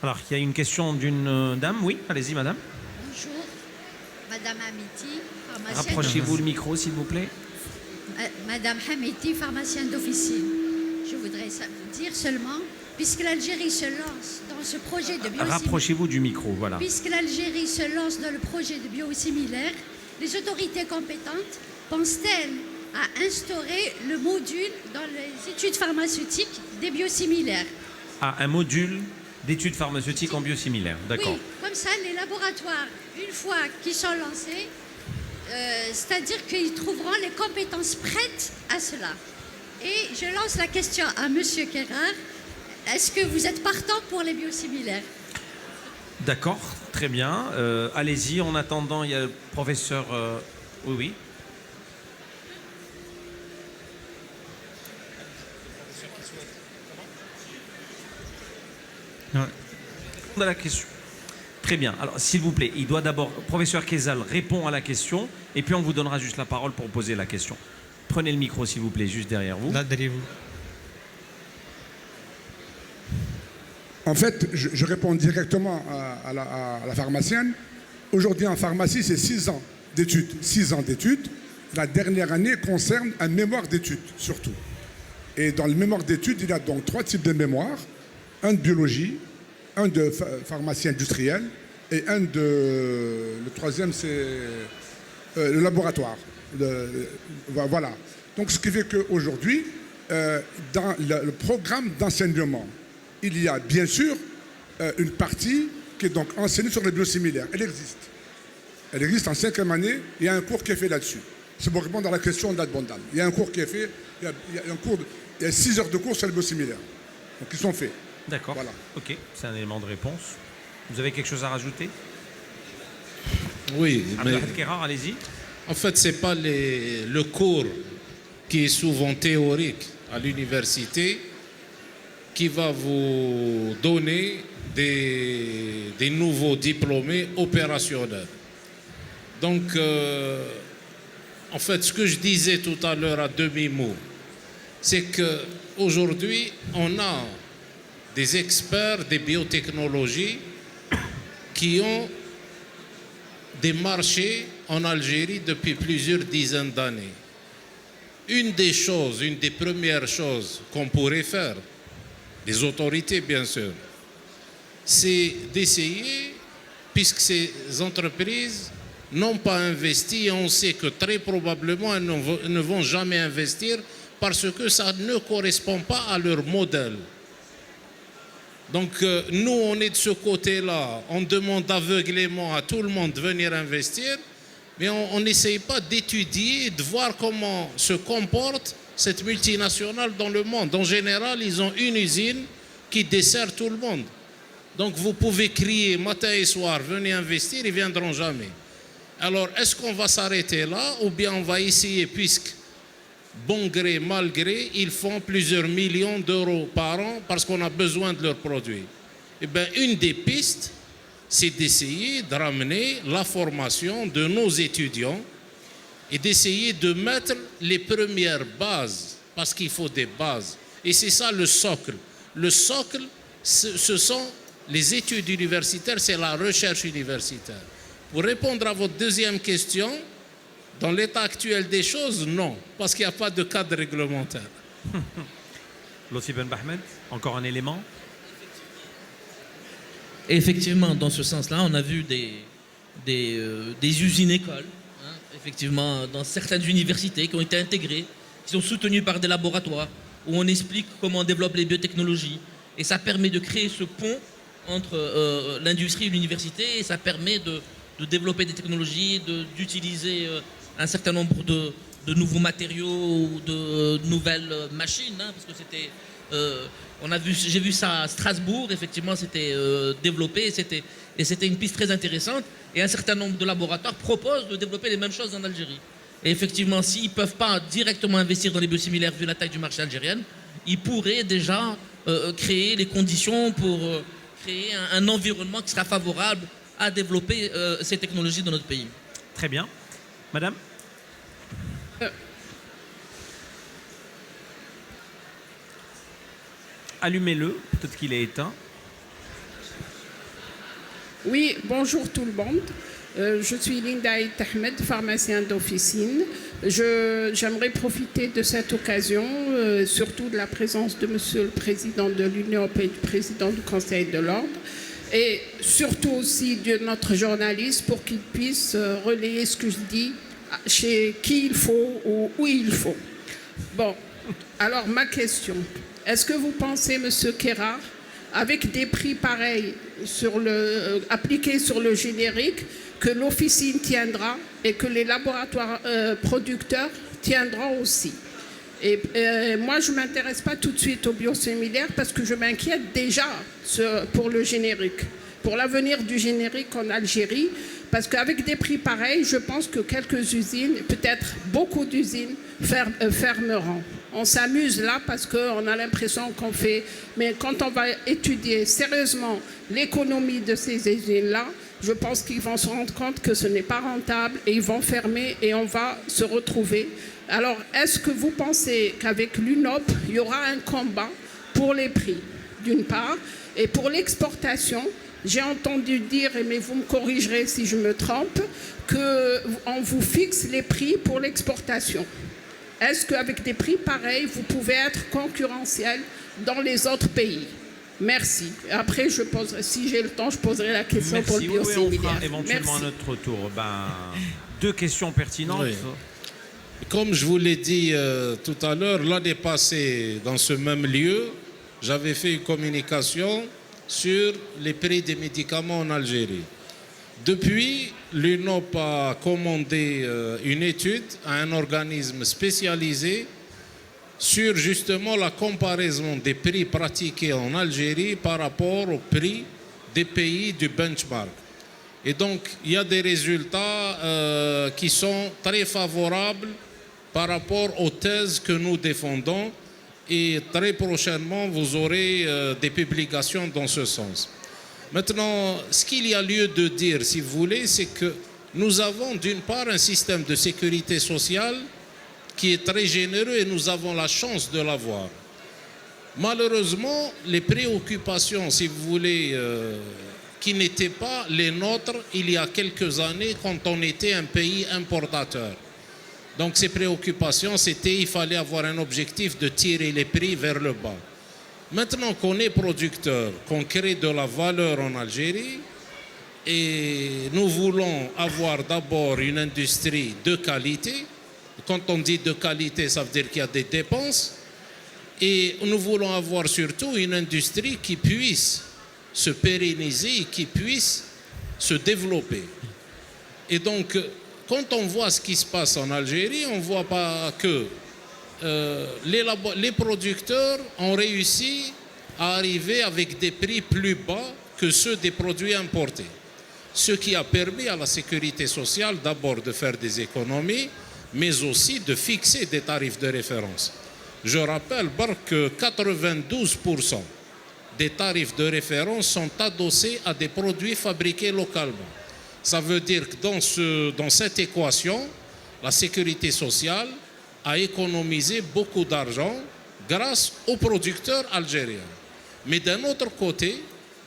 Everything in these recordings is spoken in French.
Alors, il y a une question d'une dame. Oui, allez-y, madame. Bonjour, Madame Hamiti, pharmacienne. Rapprochez-vous le micro, s'il vous plaît. Madame Hamiti, pharmacienne d'officine. Je voudrais vous dire seulement, puisque l'Algérie se lance dans ce projet de biosimilaire, Rapprochez-vous du micro, voilà. puisque l'Algérie se lance dans le projet de biosimilaire, les autorités compétentes pensent-elles à instaurer le module dans les études pharmaceutiques des biosimilaires? Ah, un module d'études pharmaceutiques en biosimilaire, d'accord. Oui, comme ça, les laboratoires, une fois qu'ils sont lancés, c'est-à-dire qu'ils trouveront les compétences prêtes à cela. Et je lance la question à Monsieur Kérard. Est-ce que vous êtes partant pour les biosimilaires? D'accord, très bien. Allez-y, en attendant, il y a le professeur... Oui, oui. On a la question. Très bien. Alors, s'il vous plaît, il doit d'abord... Professeur Kézal répond à la question, et puis on vous donnera juste la parole pour poser la question. Prenez le micro, s'il vous plaît, juste derrière vous. Là, derrière vous. En fait, je réponds directement à la pharmacienne. Aujourd'hui, en pharmacie, c'est 6 ans d'études. 6 ans d'études. La dernière année concerne un mémoire d'études, surtout. Et dans le mémoire d'études, il y a donc 3 types de mémoires. Un de biologie, un de pharmacie industrielle et un de... Le troisième, c'est le laboratoire. Voilà. Donc, ce qui fait qu'aujourd'hui, dans le programme d'enseignement, il y a bien sûr une partie qui est donc enseignée sur les biosimilaires. Elle existe. Elle existe en 5e année. Il y a un cours qui est fait là-dessus. C'est pour répondre à la question de la bonne dame. Il y a un cours qui est fait. Il y a 6 heures de cours sur les biosimilaires. Donc, ils sont faits. D'accord. Voilà. Ok, c'est un élément de réponse. Vous avez quelque chose à rajouter? Oui, mais Abdelhad Kérard, allez-y. en fait, ce n'est pas le cours qui est souvent théorique à l'université qui va vous donner des nouveaux diplômés opérationnels. Donc, en fait, ce que je disais tout à l'heure à demi-mot, c'est qu'aujourd'hui, on a des experts des biotechnologies qui ont des marchés en Algérie depuis plusieurs dizaines d'années. Une des premières choses qu'on pourrait faire, les autorités bien sûr, c'est d'essayer, puisque ces entreprises n'ont pas investi, et on sait que très probablement elles ne vont jamais investir parce que ça ne correspond pas à leur modèle. Donc nous, on est de ce côté-là, on demande aveuglément à tout le monde de venir investir, mais on n'essaye pas d'étudier, de voir comment se comporte cette multinationale dans le monde. En général, ils ont une usine qui dessert tout le monde. Donc vous pouvez crier matin et soir, venez investir, ils ne viendront jamais. Alors, est-ce qu'on va s'arrêter là ou bien on va essayer, puisque bon gré, mal gré, ils font plusieurs millions d'euros par an parce qu'on a besoin de leurs produits. Eh bien, une des pistes, c'est d'essayer de ramener la formation de nos étudiants et d'essayer de mettre les premières bases, parce qu'il faut des bases. Et c'est ça le socle. Le socle, ce sont les études universitaires, c'est la recherche universitaire. Pour répondre à votre deuxième question, dans l'état actuel des choses, non, parce qu'il n'y a pas de cadre réglementaire. Lotfi Ben Bahmed, encore un élément? Effectivement, dans ce sens-là, on a vu des usines-écoles, hein, effectivement, dans certaines universités qui ont été intégrées, qui sont soutenues par des laboratoires, où on explique comment on développe les biotechnologies. Et ça permet de créer ce pont entre l'industrie et l'université, et ça permet de développer des technologies, d'utiliser un certain nombre de nouveaux matériaux ou de nouvelles machines, hein, parce que c'était... j'ai vu ça à Strasbourg, effectivement, c'était développé et c'était une piste très intéressante. Et un certain nombre de laboratoires proposent de développer les mêmes choses en Algérie. Et effectivement, s'ils ne peuvent pas directement investir dans les biosimilaires vu la taille du marché algérien, ils pourraient déjà créer les conditions pour créer un environnement qui sera favorable à développer ces technologies dans notre pays. Très bien. Madame? Allumez-le, peut-être qu'il est éteint. Oui, bonjour tout le monde. Je suis Linda Ahmed, pharmacien d'officine. J'aimerais profiter de cette occasion, surtout de la présence de Monsieur le Président de l'Union et du Président du Conseil de l'Ordre, et surtout aussi de notre journaliste pour qu'il puisse relayer ce que je dis chez qui il faut ou où il faut. Bon, alors ma question, est-ce que vous pensez, Monsieur Kérard, avec des prix pareils appliqués sur le générique, que l'officine tiendra et que les laboratoires producteurs tiendront aussi? Et moi, je ne m'intéresse pas tout de suite aux biosimilaires parce que je m'inquiète déjà pour le générique, pour l'avenir du générique en Algérie, parce qu'avec des prix pareils, je pense que quelques usines, peut-être beaucoup d'usines, fermeront. On s'amuse là parce qu'on a l'impression qu'on fait... Mais quand on va étudier sérieusement l'économie de ces usines-là, je pense qu'ils vont se rendre compte que ce n'est pas rentable et ils vont fermer et on va se retrouver. Alors, est-ce que vous pensez qu'avec l'UNOP, il y aura un combat pour les prix, d'une part, et pour l'exportation? J'ai entendu dire, mais vous me corrigerez si je me trompe, qu'on vous fixe les prix pour l'exportation. Est-ce qu'avec des prix pareils, vous pouvez être concurrentiel dans les autres pays? Merci. Après, si j'ai le temps, je poserai la question. Merci. Pour le biosimilaire. Oui, on fera éventuellement Merci. à notre tour. Deux questions pertinentes. Oui. Comme je vous l'ai dit tout à l'heure, l'année passée, dans ce même lieu, j'avais fait une communication sur les prix des médicaments en Algérie. Depuis, l'UNOP a commandé une étude à un organisme spécialisé sur justement la comparaison des prix pratiqués en Algérie par rapport aux prix des pays du benchmark. Et donc, il y a des résultats qui sont très favorables par rapport aux thèses que nous défendons. Et très prochainement, vous aurez des publications dans ce sens. Maintenant, ce qu'il y a lieu de dire, si vous voulez, c'est que nous avons d'une part un système de sécurité sociale qui est très généreux et nous avons la chance de l'avoir. Malheureusement, les préoccupations, si vous voulez, qui n'étaient pas les nôtres il y a quelques années quand on était un pays importateur. Donc ces préoccupations, c'était il fallait avoir un objectif de tirer les prix vers le bas. Maintenant qu'on est producteur, qu'on crée de la valeur en Algérie, et nous voulons avoir d'abord une industrie de qualité. Quand on dit de qualité, ça veut dire qu'il y a des dépenses. Et nous voulons avoir surtout une industrie qui puisse se pérenniser et qui puisse se développer. Et donc, quand on voit ce qui se passe en Algérie, on ne voit pas que les producteurs ont réussi à arriver avec des prix plus bas que ceux des produits importés. Ce qui a permis à la sécurité sociale d'abord de faire des économies, mais aussi de fixer des tarifs de référence. Je rappelle que 92% des tarifs de référence sont adossés à des produits fabriqués localement. Ça veut dire que dans cette équation, la sécurité sociale a économisé beaucoup d'argent grâce aux producteurs algériens. Mais d'un autre côté,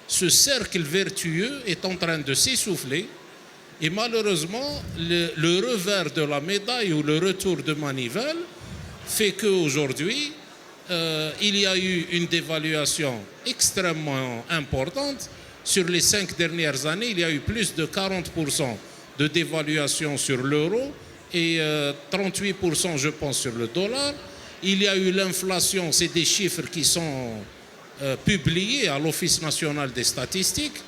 ce cercle vertueux est en train de s'essouffler et malheureusement, le revers de la médaille ou le retour de manivelle fait qu'aujourd'hui, il y a eu une dévaluation extrêmement importante. Sur les 5 dernières années, il y a eu plus de 40% de dévaluation sur l'euro et 38%, je pense, sur le dollar. Il y a eu l'inflation, c'est des chiffres qui sont publiés à l'Office national des statistiques.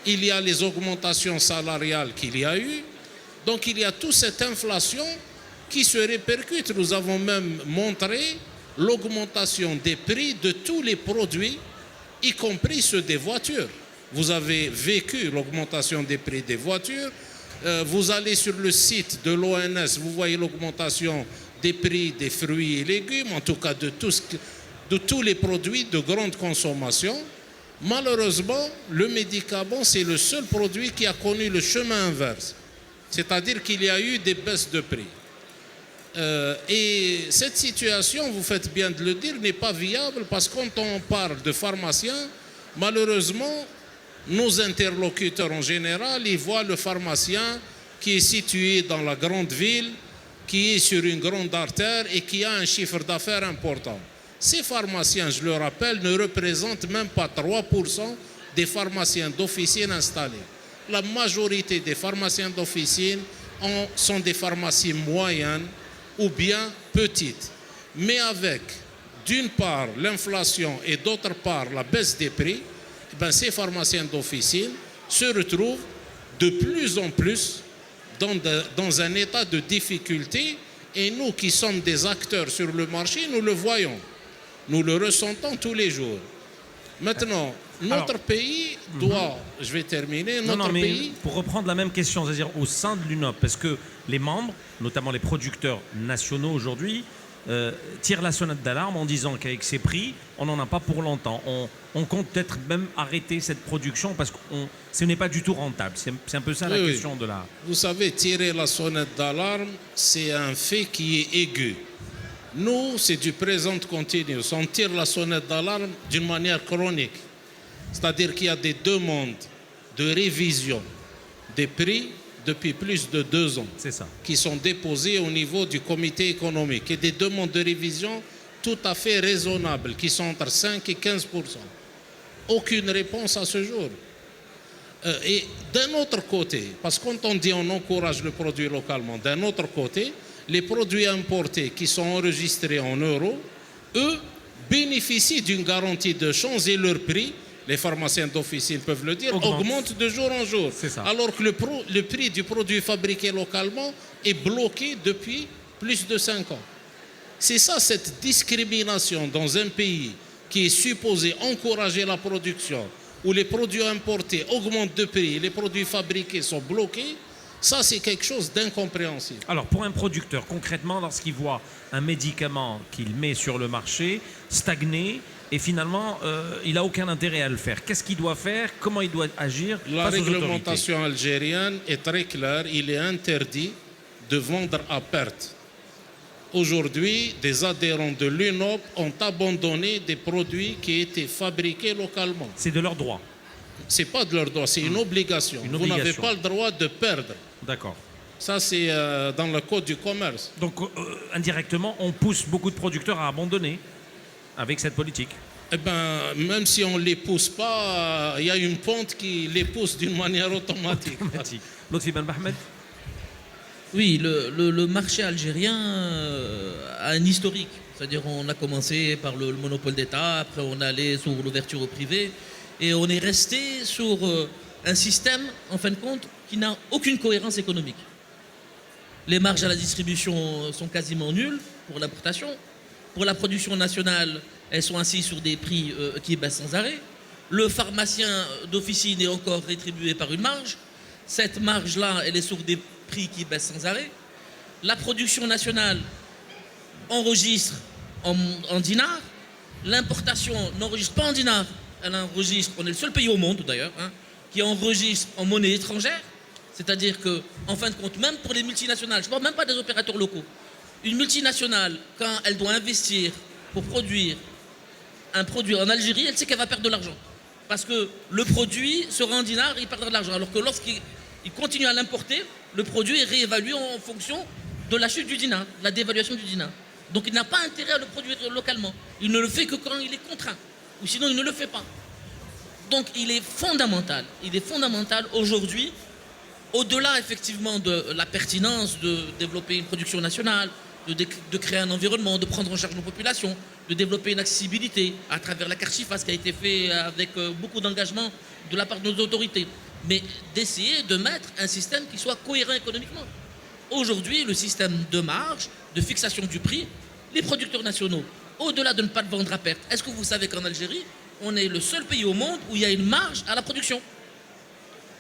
Il y a les augmentations salariales qu'il y a eu. Donc il y a toute cette inflation qui se répercute. Nous avons même montré l'augmentation des prix de tous les produits, y compris ceux des voitures. Vous avez vécu l'augmentation des prix des voitures. Vous allez sur le site de l'ONS, vous voyez l'augmentation des prix des fruits et légumes, en tout cas de tous les produits de grande consommation. Malheureusement, le médicament, c'est le seul produit qui a connu le chemin inverse. C'est-à-dire qu'il y a eu des baisses de prix. Et cette situation, vous faites bien de le dire, n'est pas viable parce que quand on parle de pharmaciens, malheureusement, nos interlocuteurs en général, ils voient le pharmacien qui est situé dans la grande ville, qui est sur une grande artère et qui a un chiffre d'affaires important. Ces pharmaciens, je le rappelle, ne représentent même pas 3% des pharmaciens d'officine installés. La majorité des pharmaciens d'officine sont des pharmacies moyennes ou bien petites. Mais avec, d'une part, l'inflation et d'autre part, la baisse des prix, ces pharmaciens d'officine se retrouvent de plus en plus dans un état de difficulté. Et nous qui sommes des acteurs sur le marché, nous le voyons. Nous le ressentons tous les jours. Maintenant, notre pays doit, je vais terminer, pays... Pour reprendre la même question, c'est-à-dire au sein de l'UNOP, parce que les membres, notamment les producteurs nationaux aujourd'hui, tirent la sonnette d'alarme en disant qu'avec ces prix, on n'en a pas pour longtemps. On compte peut-être même arrêter cette production parce que ce n'est pas du tout rentable. C'est un peu ça la question de la... Vous savez, tirer la sonnette d'alarme, c'est un fait qui est aigu. Nous, c'est du présent continu. On tire la sonnette d'alarme d'une manière chronique. C'est-à-dire qu'il y a des demandes de révision des prix depuis plus de 2 ans. C'est ça. Qui sont déposées au niveau du comité économique. Et des demandes de révision tout à fait raisonnables, qui sont entre 5 et 15%. Aucune réponse à ce jour. Et d'un autre côté, parce que quand on dit on encourage le produit localement, d'un autre côté, les produits importés qui sont enregistrés en euros, eux, bénéficient d'une garantie de change et leur prix, les pharmaciens d'officine peuvent le dire, augmente de jour en jour. Alors que le prix du produit fabriqué localement est bloqué depuis plus de 5 ans. C'est ça, cette discrimination dans un pays qui est supposé encourager la production, où les produits importés augmentent de prix et les produits fabriqués sont bloqués. Ça, c'est quelque chose d'incompréhensible. Alors, pour un producteur, concrètement, lorsqu'il voit un médicament qu'il met sur le marché stagner, et finalement, il n'a aucun intérêt à le faire. Qu'est-ce qu'il doit faire? Comment il doit agir? La réglementation algérienne est très claire. Il est interdit de vendre à perte. Aujourd'hui, des adhérents de l'UNOP ont abandonné des produits qui étaient fabriqués localement. C'est de leur droit? Ce n'est pas de leur droit, c'est une obligation. Vous n'avez pas le droit de perdre. D'accord. Ça, c'est dans le code du commerce. Donc, indirectement, on pousse beaucoup de producteurs à abandonner avec cette politique. Eh bien, même si on ne les pousse pas, il y a une pente qui les pousse d'une manière automatique. Lotfi Ben Mohamed? Oui, le marché algérien a un historique. C'est-à-dire on a commencé par le monopole d'État, après on est allé sur l'ouverture au privé, et on est resté sur un système, en fin de compte, qui n'a aucune cohérence économique. Les marges à la distribution sont quasiment nulles pour l'importation. Pour la production nationale, elles sont assises sur des prix qui baissent sans arrêt. Le pharmacien d'officine est encore rétribué par une marge. Cette marge-là, elle est sur des prix qui baissent sans arrêt. La production nationale enregistre en dinars. L'importation n'enregistre pas en dinars. Elle enregistre, on est le seul pays au monde d'ailleurs, qui enregistre en monnaie étrangère. C'est-à-dire qu'en fin de compte, même pour les multinationales, je ne parle même pas des opérateurs locaux, une multinationale, quand elle doit investir pour produire un produit en Algérie, elle sait qu'elle va perdre de l'argent. Parce que le produit sera en dinars et il perdra de l'argent. Alors que lorsqu'il continue à l'importer, le produit est réévalué en fonction de la chute du dinar, de la dévaluation du dinar. Donc il n'a pas intérêt à le produire localement. Il ne le fait que quand il est contraint. Ou sinon il ne le fait pas. Donc il est fondamental aujourd'hui, au-delà effectivement de la pertinence de développer une production nationale, de créer un environnement, de prendre en charge nos populations, de développer une accessibilité à travers la carte Chifas qui a été fait avec beaucoup d'engagement de la part de nos autorités, mais d'essayer de mettre un système qui soit cohérent économiquement. Aujourd'hui, le système de marge, de fixation du prix, les producteurs nationaux, au-delà de ne pas le vendre à perte, est-ce que vous savez qu'en Algérie, on est le seul pays au monde où il y a une marge à la production?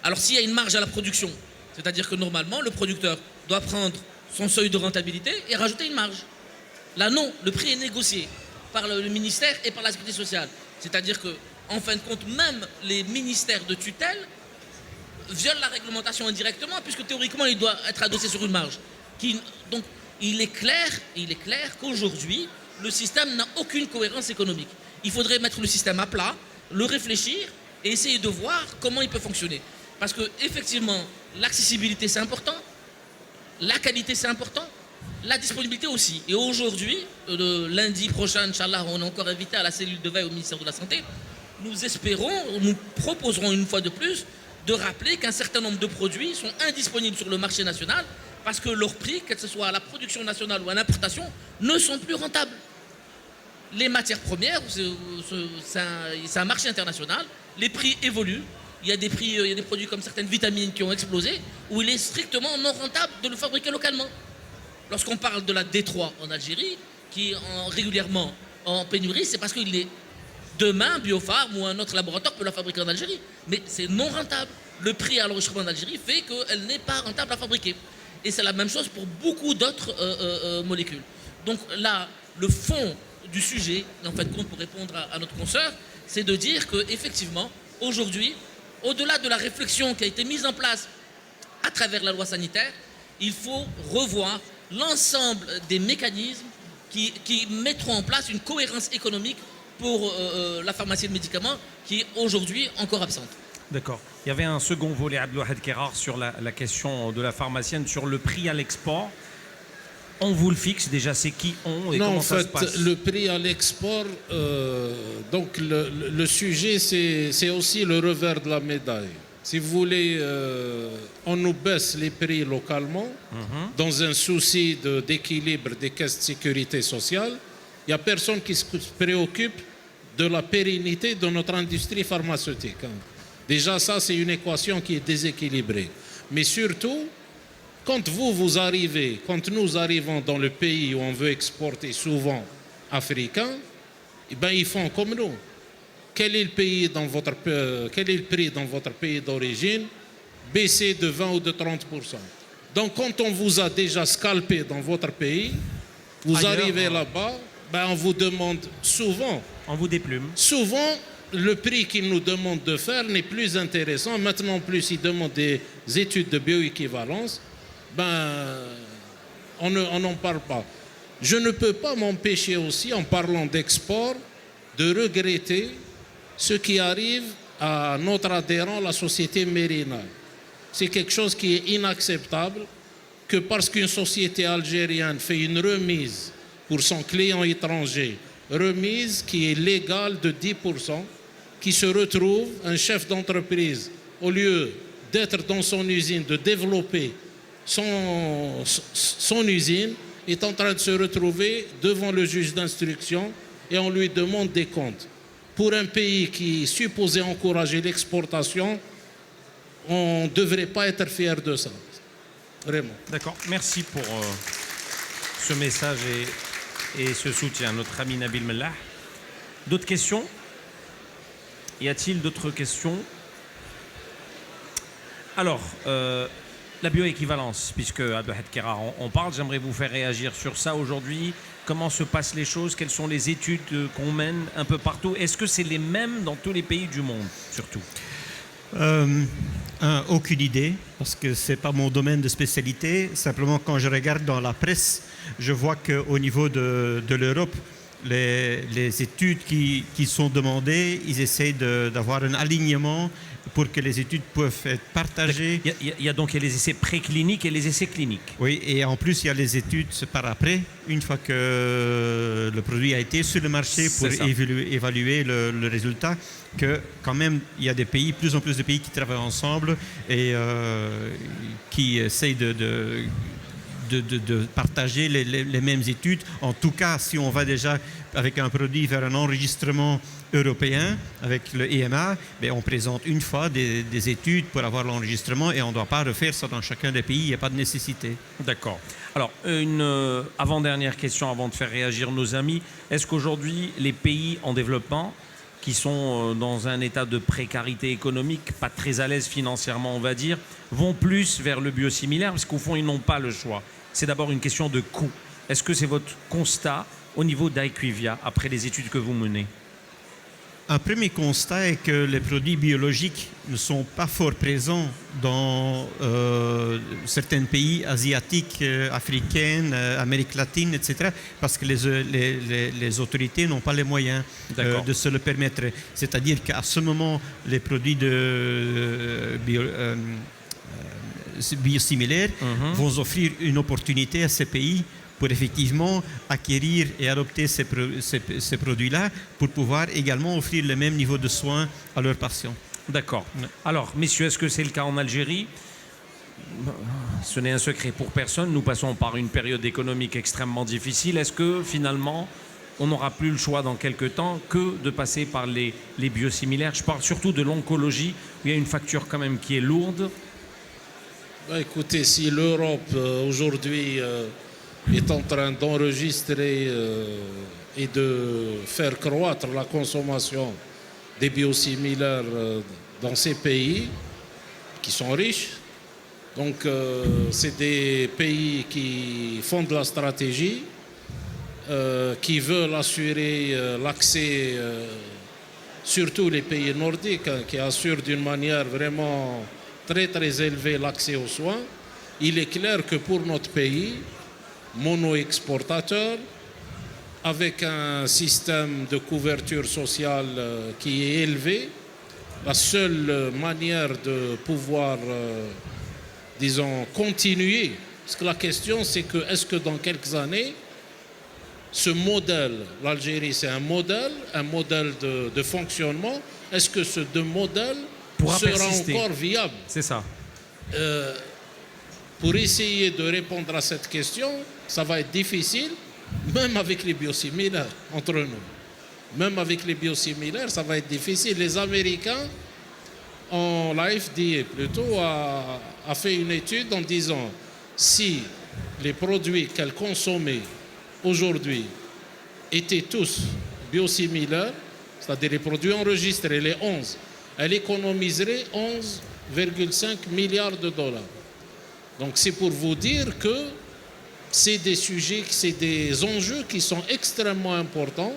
Alors s'il y a une marge à la production, c'est-à-dire que normalement, le producteur doit prendre son seuil de rentabilité et rajouter une marge. Là non, le prix est négocié par le ministère et par la sécurité sociale. C'est-à-dire qu'en fin de compte, même les ministères de tutelle violent la réglementation indirectement, puisque théoriquement, il doit être adossé sur une marge. Donc il est clair qu'aujourd'hui, le système n'a aucune cohérence économique. Il faudrait mettre le système à plat, le réfléchir et essayer de voir comment il peut fonctionner. Parce que effectivement, l'accessibilité c'est important, la qualité c'est important, la disponibilité aussi. Et aujourd'hui, lundi prochain, Inch'Allah, on est encore invité à la cellule de veille au ministère de la Santé. Nous proposerons une fois de plus de rappeler qu'un certain nombre de produits sont indisponibles sur le marché national parce que leurs prix, que ce soit à la production nationale ou à l'importation, ne sont plus rentables. Les matières premières, c'est un marché international, les prix évoluent. Il y a des produits comme certaines vitamines qui ont explosé, où il est strictement non rentable de le fabriquer localement. Lorsqu'on parle de la D3 en Algérie, qui est régulièrement en pénurie, c'est parce qu'il est demain, Biopharm ou un autre laboratoire peut la fabriquer en Algérie. Mais c'est non rentable. Le prix à l'enregistrement en Algérie fait qu'elle n'est pas rentable à fabriquer. Et c'est la même chose pour beaucoup d'autres molécules. Donc là, le fond du sujet, en fait, pour répondre à notre consoeur, c'est de dire qu'effectivement, aujourd'hui, au-delà de la réflexion qui a été mise en place à travers la loi sanitaire, il faut revoir l'ensemble des mécanismes qui mettront en place une cohérence économique pour la pharmacie de médicaments qui est aujourd'hui encore absente. D'accord. Il y avait un second volet, Abdelwahad Kerar, sur la question de la pharmacienne, sur le prix à l'export. On vous le fixe déjà, c'est qui on et non, comment en ça fait, se passe? le prix à l'export, donc le sujet, c'est aussi le revers de la médaille. Si vous voulez, on nous baisse les prix localement dans un souci d'équilibre des caisses de sécurité sociale. Il n'y a personne qui se préoccupe de la pérennité de notre industrie pharmaceutique. Déjà, ça, c'est une équation qui est déséquilibrée. Mais surtout, quand nous arrivons dans le pays où on veut exporter, souvent africain, eh ben, ils font comme nous. Quel est le prix dans votre pays d'origine? Baissé de 20 ou de 30%. Donc, quand on vous a déjà scalpé dans votre pays, vous arrivez là-bas, ben, on vous demande souvent... On vous déplume. Souvent, le prix qu'ils nous demandent de faire n'est plus intéressant. Maintenant, plus ils demandent des études de bioéquivalence, ben, on n'en parle pas. Je ne peux pas m'empêcher aussi, en parlant d'export, de regretter ce qui arrive à notre adhérent, la société Mérina. C'est quelque chose qui est inacceptable, que parce qu'une société algérienne fait une remise pour son client étranger, remise qui est légale de 10%, qui se retrouve, un chef d'entreprise, au lieu d'être dans son usine, de développer son usine, est en train de se retrouver devant le juge d'instruction et on lui demande des comptes. Pour un pays qui est supposé encourager l'exportation, on ne devrait pas être fier de ça. Vraiment. D'accord. Merci pour ce message et ce soutien, notre ami Nabil Mellah. D'autres questions? Y a-t-il d'autres questions? Alors, la bioéquivalence, puisque Abdelwahad Kerar on parle, j'aimerais vous faire réagir sur ça aujourd'hui. Comment se passent les choses? Quelles sont les études qu'on mène un peu partout? Est-ce que c'est les mêmes dans tous les pays du monde, surtout? Aucune idée, parce que ce n'est pas mon domaine de spécialité. Simplement, quand je regarde dans la presse, je vois qu'au niveau de l'Europe, les études qui sont demandées, ils essayent d'avoir un alignement pour que les études peuvent être partagées. Il y a donc les essais précliniques et les essais cliniques. Oui, et en plus, il y a les études par après, une fois que le produit a été sur le marché pour évaluer le résultat, que quand même, il y a plus en plus de pays qui travaillent ensemble et qui essayent de partager les mêmes études. En tout cas, si on va déjà avec un produit vers un enregistrement européen avec le EMA, on présente une fois des études pour avoir l'enregistrement et on ne doit pas refaire ça dans chacun des pays, il n'y a pas de nécessité. D'accord. Alors, une avant-dernière question avant de faire réagir nos amis. Est-ce qu'aujourd'hui, les pays en développement qui sont dans un état de précarité économique, pas très à l'aise financièrement, on va dire, vont plus vers le biosimilaire parce qu'au fond, ils n'ont pas le choix. C'est d'abord une question de coût. Est-ce que c'est votre constat au niveau d'IQVIA après les études que vous menez? Un premier constat est que les produits biologiques ne sont pas fort présents dans certains pays asiatiques, africains, Amérique latine, etc., parce que les autorités n'ont pas les moyens de se le permettre. C'est-à-dire qu'à ce moment, les produits biosimilaires vont offrir une opportunité à ces pays pour effectivement acquérir et adopter ces produits-là pour pouvoir également offrir le même niveau de soins à leurs patients. D'accord. Alors, messieurs, est-ce que c'est le cas en Algérie? Ce n'est un secret pour personne. Nous passons par une période économique extrêmement difficile. Est-ce que finalement, on n'aura plus le choix dans quelques temps que de passer par les biosimilaires? Je parle surtout de l'oncologie, où il y a une facture quand même qui est lourde. Écoutez, si l'Europe aujourd'hui est en train d'enregistrer et de faire croître la consommation des biosimilaires dans ces pays qui sont riches. Donc c'est des pays qui font de la stratégie, qui veulent assurer l'accès, surtout les pays nordiques, qui assurent d'une manière vraiment très très élevée l'accès aux soins. Il est clair que pour notre pays, mono-exportateur, avec un système de couverture sociale qui est élevé, la seule manière de pouvoir, disons, continuer, parce que la question c'est que est-ce que dans quelques années, ce modèle, l'Algérie c'est un modèle de fonctionnement, est-ce que ce modèle pourra sera persister. Encore viable? C'est ça. Pour essayer de répondre à cette question, ça va être difficile, même avec les biosimilaires, entre nous. Même avec les biosimilaires, ça va être difficile. Les Américains, l'AFDA plutôt, a fait une étude en disant si les produits qu'elle consommait aujourd'hui étaient tous biosimilaires, c'est-à-dire les produits enregistrés, les 11, elle économiserait 11,5 milliards de dollars. Donc c'est pour vous dire que c'est des sujets, c'est des enjeux qui sont extrêmement importants.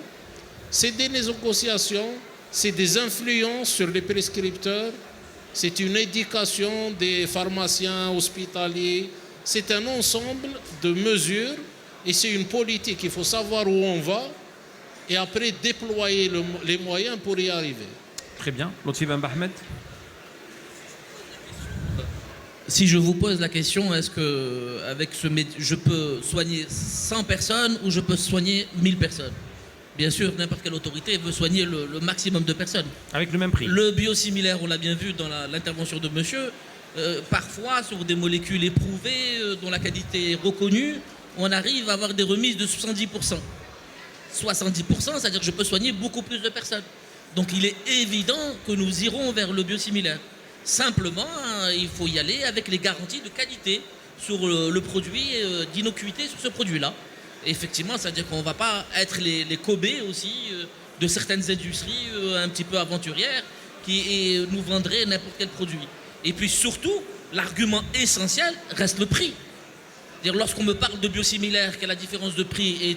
C'est des négociations, c'est des influences sur les prescripteurs, c'est une éducation des pharmaciens hospitaliers, c'est un ensemble de mesures et c'est une politique. Il faut savoir où on va et après déployer les moyens pour y arriver. Très bien. Lotfi Ben Ahmed. Si je vous pose la question, est-ce que avec je peux soigner 100 personnes ou je peux soigner 1000 personnes? Bien sûr, n'importe quelle autorité veut soigner le maximum de personnes. Avec le même prix. Le biosimilaire, on l'a bien vu dans l'intervention de monsieur, parfois sur des molécules éprouvées, dont la qualité est reconnue, on arrive à avoir des remises de 70%. 70%, c'est-à-dire que je peux soigner beaucoup plus de personnes. Donc il est évident que nous irons vers le biosimilaire. Simplement, il faut y aller avec les garanties de qualité sur le produit, d'innocuité sur ce produit-là. Et effectivement, c'est-à-dire qu'on ne va pas être les cobés aussi de certaines industries un petit peu aventurières qui nous vendraient n'importe quel produit. Et puis surtout, l'argument essentiel reste le prix. C'est-à-dire, lorsqu'on me parle de biosimilaire, que la différence de prix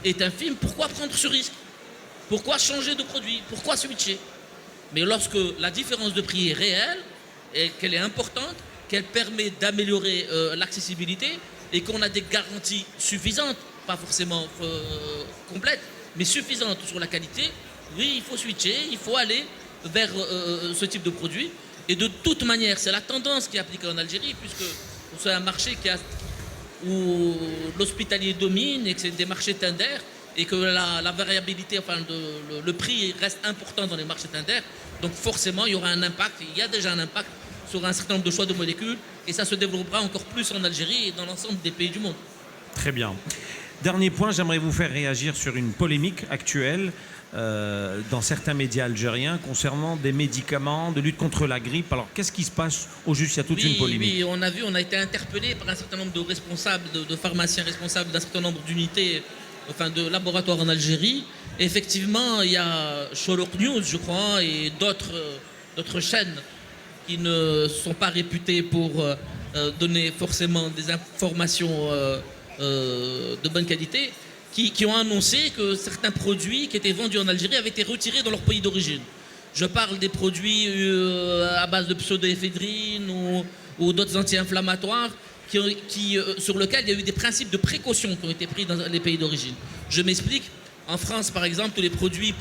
est infime, pourquoi prendre ce risque? Pourquoi changer de produit? Pourquoi switcher? Mais lorsque la différence de prix est réelle, et qu'elle est importante, qu'elle permet d'améliorer l'accessibilité et qu'on a des garanties suffisantes, pas forcément complètes, mais suffisantes sur la qualité, oui, il faut switcher, il faut aller vers ce type de produit. Et de toute manière, c'est la tendance qui est appliquée en Algérie, puisque c'est un marché où l'hospitalier domine et que c'est des marchés tendaires, et que la variabilité, enfin le prix reste important dans les marchés tendaires. Donc forcément, il y aura un impact, il y a déjà un impact sur un certain nombre de choix de molécules, et ça se développera encore plus en Algérie et dans l'ensemble des pays du monde. Très bien. Dernier point, j'aimerais vous faire réagir sur une polémique actuelle dans certains médias algériens concernant des médicaments de lutte contre la grippe. Alors, qu'est-ce qui se passe au juste? Il y a toute une polémique. Oui, on a été interpellé par un certain nombre de responsables, de pharmaciens responsables d'un certain nombre d'unités, enfin de laboratoires en Algérie. Et effectivement, il y a Sholok News, je crois, et d'autres chaînes qui ne sont pas réputées pour donner forcément des informations de bonne qualité, qui ont annoncé que certains produits qui étaient vendus en Algérie avaient été retirés dans leur pays d'origine. Je parle des produits à base de pseudoéphédrine ou d'autres anti-inflammatoires sur lesquels il y a eu des principes de précaution qui ont été pris dans les pays d'origine. Je m'explique. En France, par exemple, tous les produits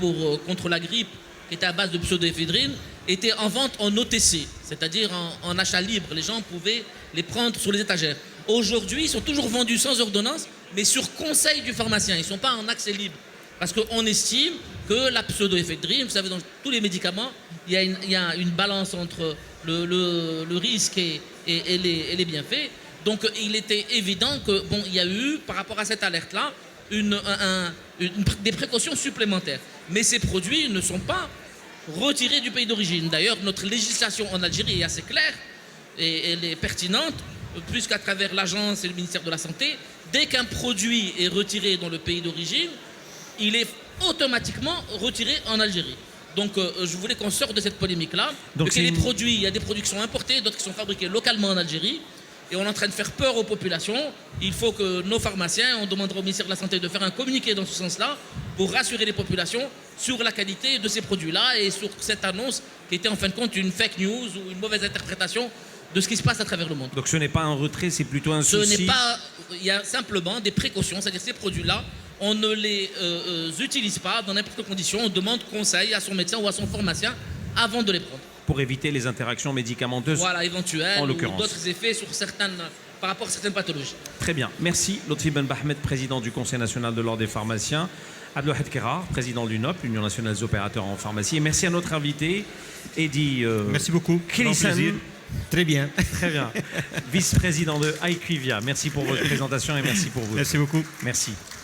contre la grippe qui étaient à base de pseudoéphédrine étaient en vente en OTC, c'est-à-dire en achat libre. Les gens pouvaient les prendre sur les étagères. Aujourd'hui, ils sont toujours vendus sans ordonnance, mais sur conseil du pharmacien. Ils ne sont pas en accès libre. Parce qu'on estime que la pseudoéphédrine, vous savez, dans tous les médicaments, il y a une balance entre le risque et les bienfaits. Donc, il était évident que, il y a eu, par rapport à cette alerte-là, des précautions supplémentaires. Mais ces produits ne sont pas retirés du pays d'origine. D'ailleurs, notre législation en Algérie est assez claire et elle est pertinente, puisqu'à travers l'agence et le ministère de la Santé, dès qu'un produit est retiré dans le pays d'origine, il est automatiquement retiré en Algérie. Donc, je voulais qu'on sorte de cette polémique-là. Donc, il y a des produits qui sont importés, d'autres qui sont fabriqués localement en Algérie. Et on est en train de faire peur aux populations. Il faut que nos pharmaciens, on demandera au ministère de la Santé de faire un communiqué dans ce sens-là pour rassurer les populations sur la qualité de ces produits-là et sur cette annonce qui était en fin de compte une fake news ou une mauvaise interprétation de ce qui se passe à travers le monde. Donc ce n'est pas un retrait, c'est plutôt un souci. Il y a simplement des précautions, c'est-à-dire ces produits-là, on ne les utilise pas dans n'importe quelle condition. On demande conseil à son médecin ou à son pharmacien avant de les prendre. Pour éviter les interactions médicamenteuses, éventuelles, en ou l'occurrence. d'autres effets par rapport à certaines pathologies. Très bien. Merci. Lotfi Ben Bahmed, président du Conseil national de l'Ordre des pharmaciens. Abdelwahid Kerar, président de l'UNOP, l'Union nationale des opérateurs en pharmacie. Et merci à notre invité, Eddy. Merci beaucoup. Grand plaisir. Très bien. Très bien. Vice-président de IQVIA. Merci pour votre présentation et merci pour vous. Merci beaucoup. Merci.